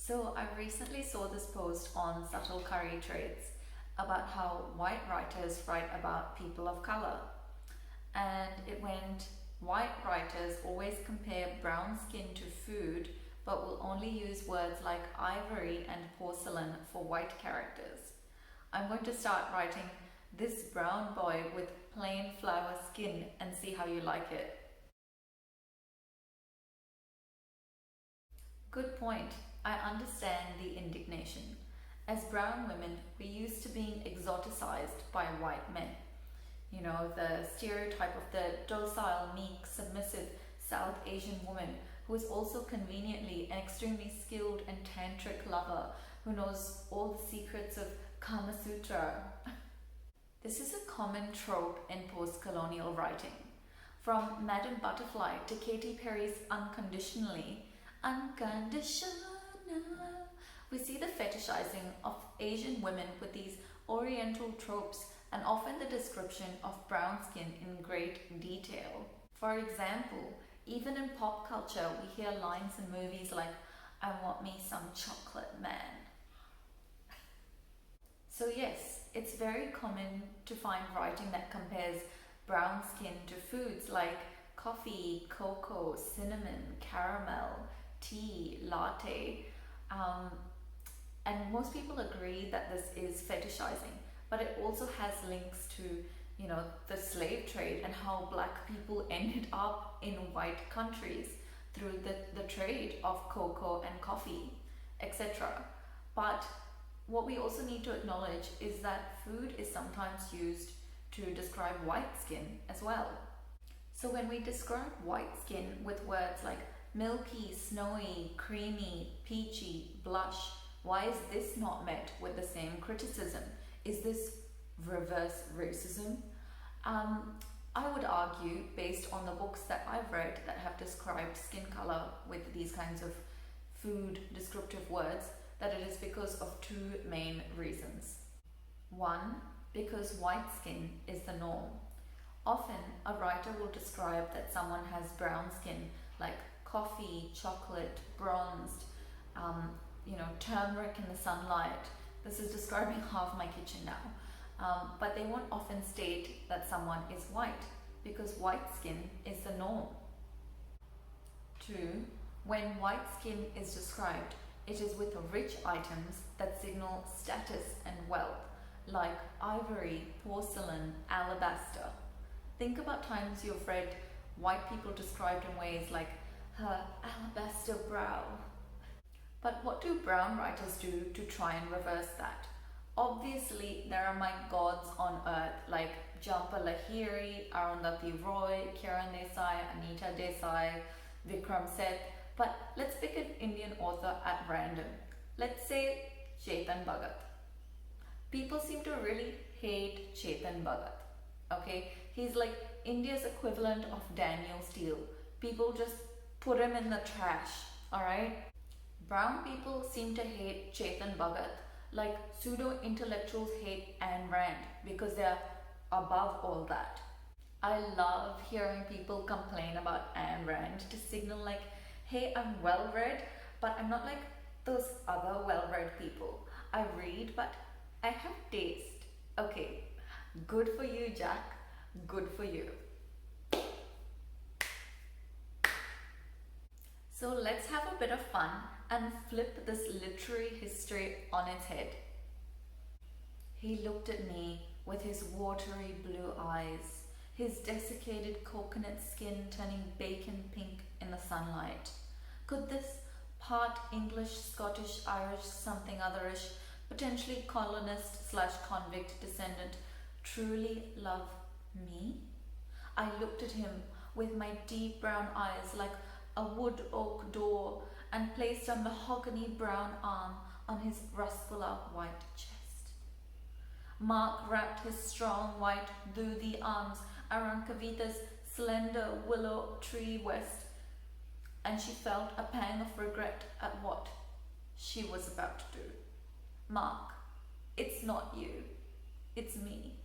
So I recently saw this post on subtle curry traits about how white writers write about people of color. And it went, white writers always compare brown skin to food, but will only use words like ivory and porcelain for white characters. I'm going to start writing this brown boy with plain flower skin and see how you like it. Good point. I understand the indignation. As brown women, we're used to being exoticized by white men. You know, the stereotype of the docile, meek, submissive South Asian woman who is also conveniently an extremely skilled and tantric lover who knows all the secrets of Kama Sutra. This is a common trope in post-colonial writing. From Madame Butterfly to Katy Perry's Unconditionally, Unconditional, we see the fetishizing of Asian women with these oriental tropes and often the description of brown skin in great detail. For example, even in pop culture, we hear lines in movies like, I want me some chocolate man. So yes, it's very common to find writing that compares brown skin to foods like coffee, cocoa, cinnamon, caramel, tea, latte. And most people agree that this is fetishizing, but it also has links to, the slave trade and how black people ended up in white countries through the trade of cocoa and coffee, etc. But what we also need to acknowledge is that food is sometimes used to describe white skin as well. So when we describe white skin with words like milky, snowy, creamy, peachy, blush, why is this not met with the same criticism? Is this reverse racism? I would argue, based on the books that I've read that have described skin color with these kinds of food descriptive words, that it is because of two main reasons. One, because white skin is the norm. Often, a writer will describe that someone has brown skin, like coffee, chocolate, bronzed, turmeric in the sunlight. This is describing half my kitchen now. But they won't often state that someone is white, because white skin is the norm. Two, when white skin is described, it is with rich items that signal status and wealth, like ivory, porcelain, alabaster. Think about times you've read white people described in ways like her alabaster brow. But what do brown writers do to try and reverse that? Obviously, there are my gods on earth like Jhumpa Lahiri, Arundhati Roy, Kiran Desai, Anita Desai, Vikram Seth. But let's pick an Indian author at random. Let's say Chetan Bhagat. People seem to really hate Chetan Bhagat. Okay, he's like India's equivalent of Daniel Steele. People just put him in the trash, alright? Brown people seem to hate Chetan Bhagat like pseudo-intellectuals hate Ayn Rand because they're above all that. I love hearing people complain about Ayn Rand to signal like, hey, I'm well-read, but I'm not like those other well-read people. I read, but I have taste. Okay, good for you, Jack. Good for you. So let's have a bit of fun and flip this literary history on its head. He looked at me with his watery blue eyes, his desiccated coconut skin turning bacon pink in the sunlight. Could this part English, Scottish, Irish, something otherish, potentially colonist/convict descendant truly love me? I looked at him with my deep brown eyes like a wood oak door and placed a mahogany brown arm on his muscular white chest. Mark wrapped his strong white dhoodi arms around Kavita's slender willow tree waist, and she felt a pang of regret at what she was about to do. Mark, it's not you, it's me.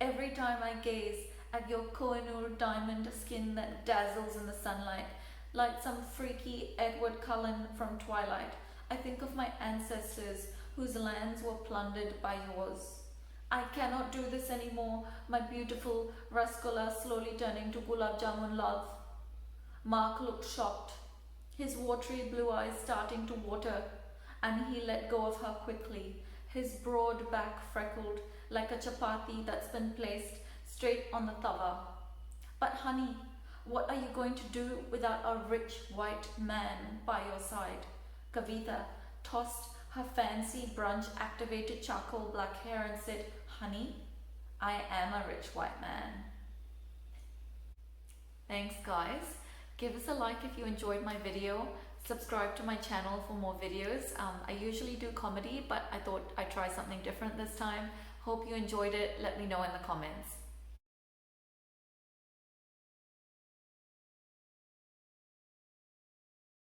Every time I gaze at your Kohinoor diamond skin that dazzles in the sunlight, like some freaky Edward Cullen from Twilight, I think of my ancestors whose lands were plundered by yours. I cannot do this anymore, my beautiful rasgulla slowly turning to gulab jamun love. Mark looked shocked, his watery blue eyes starting to water, and he let go of her quickly, his broad back freckled like a chapati that's been placed straight on the tawa. But honey, what are you going to do without a rich white man by your side? Kavita tossed her fancy brunch activated charcoal black hair and said, honey, I am a rich white man. Thanks guys. Give us a like if you enjoyed my video. Subscribe to my channel for more videos. I usually do comedy, but I thought I'd try something different this time. Hope you enjoyed it. Let me know in the comments.